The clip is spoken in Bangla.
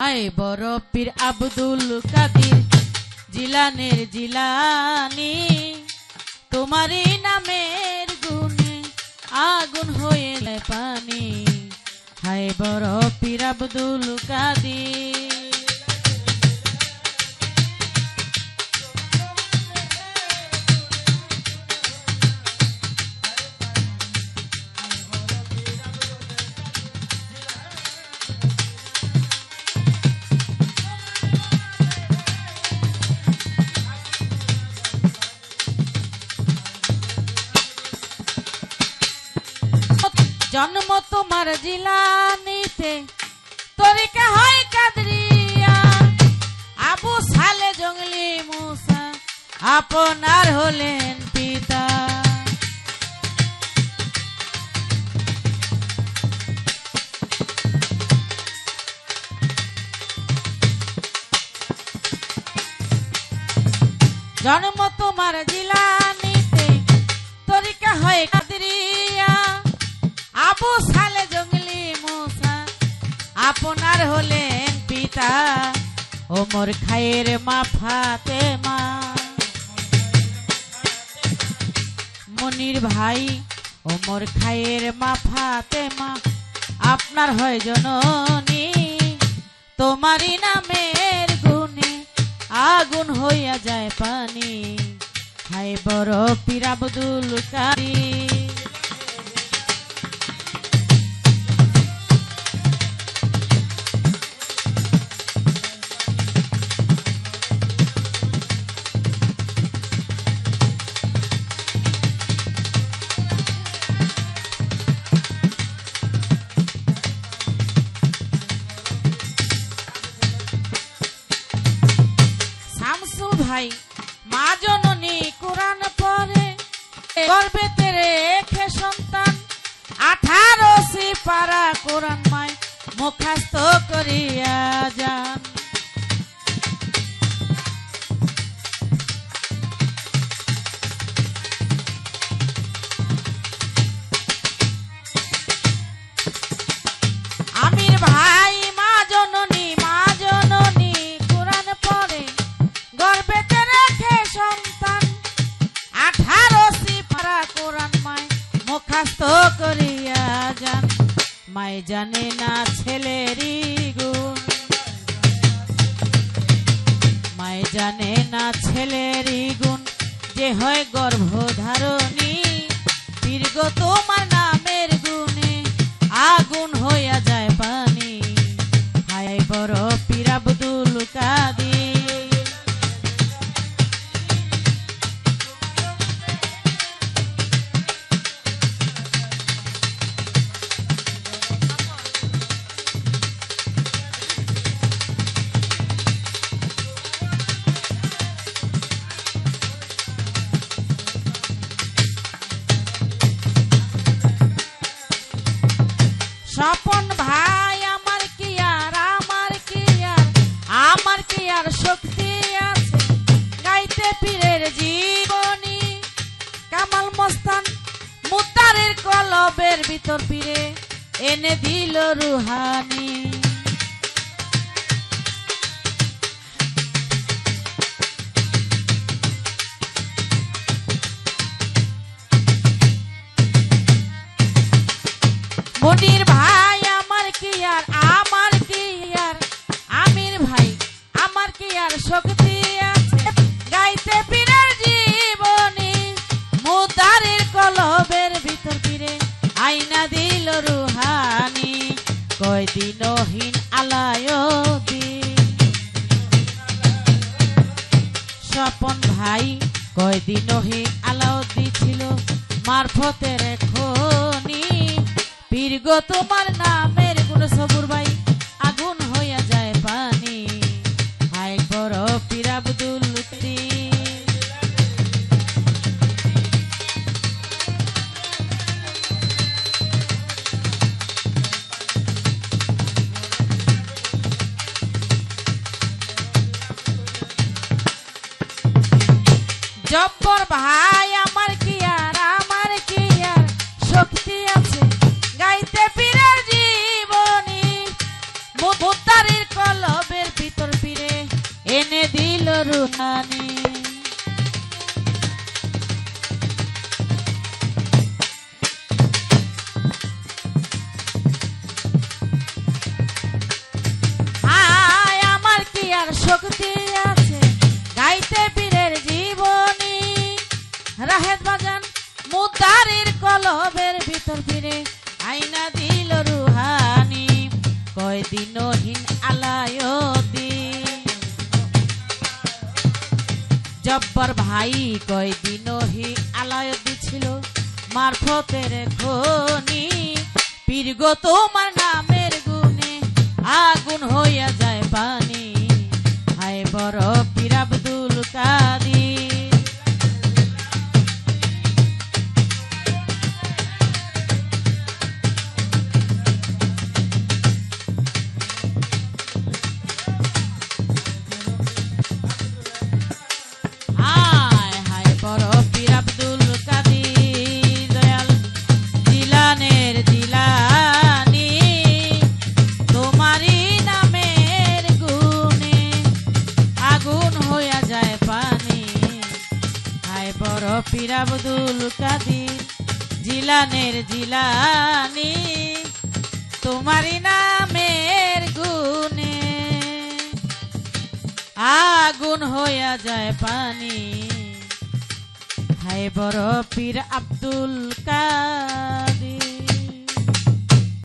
হায় বড় পীর আব্দুল কাদির জিলানের জিলানি, তোমারই নামের গুণে আগুন হয়ে পানি। হায় বড় পীর আব্দুল কাদির। জন্ম তোমার জিলানিতে, তরিকা হয় কাদরিয়া। আবু সালে জঙ্গলি মুসা আপনার হলেন পিতা। জন্ম তোমার জিলানিতে, তরিকা হয় কাদরিয়া। আবু সালে জঙ্গলি মুসা আপনার হলেন পিতা। ওমর খায়ের মা ফাতেমা, মনির ভাই ওমর খায়ের মা ফাতেমা আপনার হয় জননী। তোমারই নামের গুণে আগুন হইয়া যায় পানি। হায় বড় পীর আব্দুল কাদির। ভাই মা জননী কোরআন পড়ে, গর্ভেতে রেখে সন্তান 18 সিপারা কোরআন মায় মুখস্থ করিয়া যান। আমির ভাই মা জননী কোরআন পড়ে, গর্ভেতে রেখে সন্তান 18 সিপারা কোরআন মায় মুখস্থ করিয়া যান। মায় জানে না ছেলেরই গুণ, মায় জানে না ছেলেরই গুণ, যে হয় গর্ভধারণী। পীর গো তোমার নামের গুণে আগুন হইয়া যায় পানি। হায় বড় পীর আব্দুল কাদির। স্বপন ভাই আমার কি আর আমার কি আর শক্তি আছে গাইতে পীরের জীবনী। কামাল মস্তান মুতারের কলবের ভিতর পীরে এনে দিল রুহানি। মনির ভাই আমার কি আর আমির ভাই আমার কি আর শক্তি আছে গাইতে পীরের জীবনী। মুদারের কলবের ভিতর পীরে আইনা দিল রুহানি। কয়দিনহীন আলায়দিন, স্বপন ভাই কয়দিনহীন আলাউদ্দিন ছিল মারফতের খনি। পীর গো তোমার নামের গুণ সবুর ভাই আগুন হইয়া যায় পানি। হায় বড় পীর আব্দুল কাদির। জব্বর ভাই আমার কি আর শক্তি আছে গাইতে পীরের জীবনী। মুতারির কলব রুহানি। হায় আমার কি আর শক্তি আছে গাইতে পীরের জীবনী, রাহেত বাজান মুদারির কলবের ভিতর ফিরে আইনা দিল রুহানি, কয়দিনহীন আলায়তি জব্বর ভাই কয়দিনহীন আলায়তি ছিল মারফতের খনি, পীর গো তোমার নামের গুণে আগুন হইয়া যায় পানি, হায় বড় পীর আব্দুল কাদির। হায় হায় বড় পীর আব্দুল কাদির দয়াল জিলানের জিলানি, তোমারই নামের গুণে আগুন হইয়া যায় পানি, হায় বড় পীর আব্দুল কাদির জিলানের জিলানি, তোমারই নামের গুণে আগুন হইয়া যায় পানি, হায় বড় পীর আব্দুল কাদির।